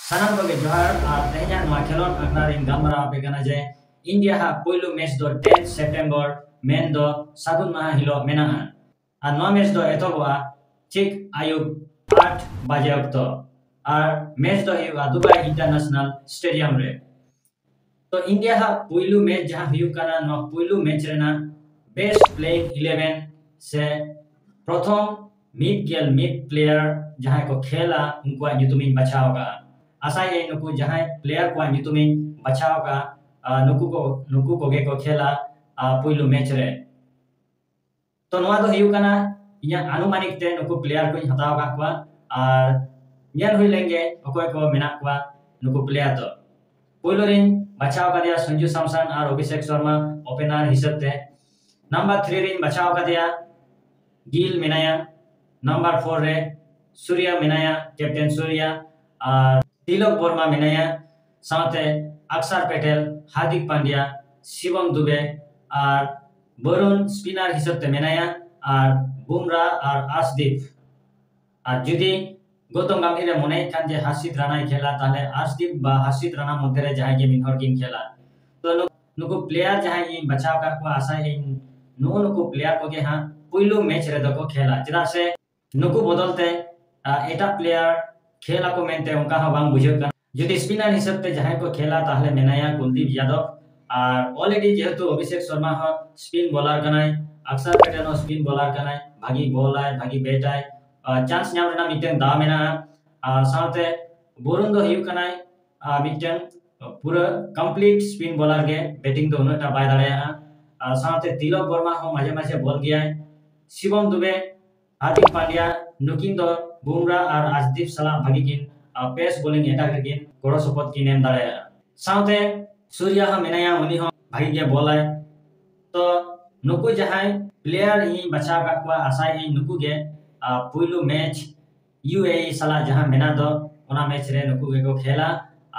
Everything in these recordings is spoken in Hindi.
Sanam ko johar ar tehnya no khelon akna rin gamara ape kana je India ha poilu match do 10 September men do sagun maha hilo mena ar no match do etoba ঠিক ayub 8 baje okto ar match do hiwa Dubai International Stadium re to India ha poilu match jaha huyuk kana no poilu match rena best playing 11 se prothom mid player jaha ko khela unkuwa nyutumin bachao ka asa ye nuku jaha player ko nyutumin bachao ka nuku ko ge ko khela poilu match re to noa do hiu kana inya anumanik te nuku player ko hataw ka kwa ar nyal hui lenge okoy ko mena kwa nuku player to poilu rin bachao ka dia Sanju Samson ar Abhishek Sharma opener hisab te number 3 rin bachao ka dia Gill menaya number 4 re Surya menaya captain Surya ar Tilok Burma menaya साथे अक्षर पटेल हार्दिक पांड्या शिवम दुबे और बरुण स्पिनर हिसाब ते मेनाया और बुमराह और अर्शदीप और जुदी गौतम गंभीर मने खान जे हर्षित राणा खेला ताले अर्शदीप बा हर्षित राणा मध्य जहां के मिनहर किन खेला तो नुको प्लेयर जहां इन बचाव का को आशा इन नुको प्लेयर को के हां पहिलो मैच रे दको खेला चदा से नुको बदलते एटा प्लेयर खेला को मेनते उनका हा बांग बुझक যদি স্পিনার হিসেবে যাহাই को खेला ताहले मेनाया कुलदीप यादव और ऑलरेडी जेहेतु अभिषेक शर्मा हो स्पिन बॉलर कनाय अक्षर पटेल हो स्पिन बॉलर कनाय भागी बॉल आय भागी बैट आय चांस न्याम रेना मिटेन दा मेना साथे बोरुन दो हिउ कनाय मिटेन पूरा कंप्लीट स्पिन बॉलर के बैटिंग दो उनटा बाय दाड़या साथे तिलक वर्मा हो माजे माजे बॉल गया शिवम दुबे हार्दिक पांड्या नुकिन दो बुमराह और अर्शदीप सला भागी किन पेस बॉलिंग अटैक किन गोड़ो सपोर्ट की नेम दाड़े साथे सूर्या हा मेनाया उनी हो भागी के बॉल है तो नुकु जहां प्लेयर ही बचाव का को आशा ही नुकु के पुइलु मैच यूएई सला जहां मेना दो ओना मैच रे नुकु के को खेला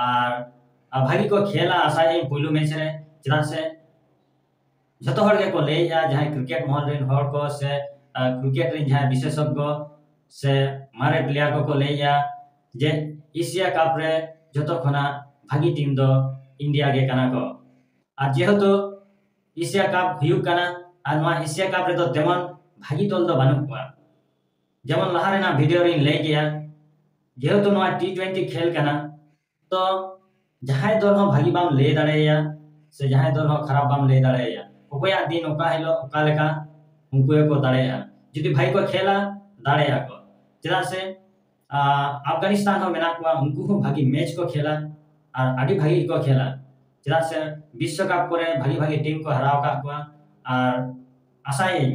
और भागी को खेला आशा ही पुइलु मैच रे जरा से जतो हर के को ले या जहां क्रिकेट मोहन रेन हर को से क्रिकेट रे जहां विशेषज्ञ से मारे प्लेयर को ले या जे एशिया कप रे जतो खना भागी टीम दो इंडिया के कना को आ जेहेतु एशिया कप हुयु कना आ नमा एशिया कप रे तो तेमन भागी तोल दो बानु को जेमन लहारे ना वीडियो रे ले गया जेहेतु नमा टी20 खेल कना तो जहाय दल हो भागी बाम ले दाड़े या से जहाय दल हो खराब बाम ले दाड़े या ओकया दिन ओका हेलो ओका लेका उनको को दाड़े या जदी भाई को खेला दाड़े या को जरा से अफगानिस्तान हो मेना को उनको हो भागी मैच को खेला और आडी भागी को खेला जरा से विश्व कप करे भागी भागी टीम को हराव का को और आसाई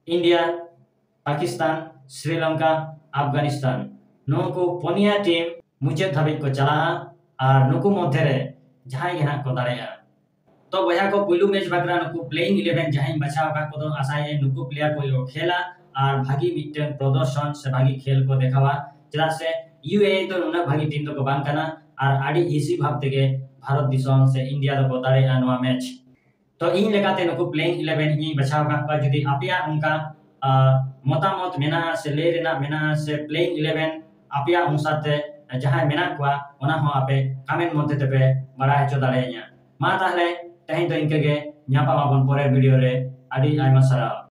इंडिया पाकिस्तान श्रीलंका अफगानिस्तान नुको पोनिया टीम मुचे धाबी को चला और नुको मध्य रे जहां यहां को दाड़ेया तो बया को पहिलु मैच बाकरा नुको प्लेइंग 11 जहां बचाव का को आसाई नुको प्लेयर को खेला और भागी मिटन प्रदर्शन से भागी खेल को देखावा जरा से यूएई तो उना भागी टीम तो को बांग कना और आडी इसी भाग तेगे भारत दिसम से इंडिया तो दाड़े नवा मैच तो इन लेकाते नको प्लेइंग 11 इ बचाव का जदी आपिया उनका मतामत मेना से ले रेना मेना से प्लेइंग 11 आपिया उनसाते जहां मेना को ओना हो आपे कमेंट मध्य तेपे बड़ा हेचो दाड़ेया मा ताहले तहें तो इनके गे न्यापा माबन परे वीडियो रे आडी आइमा सारा।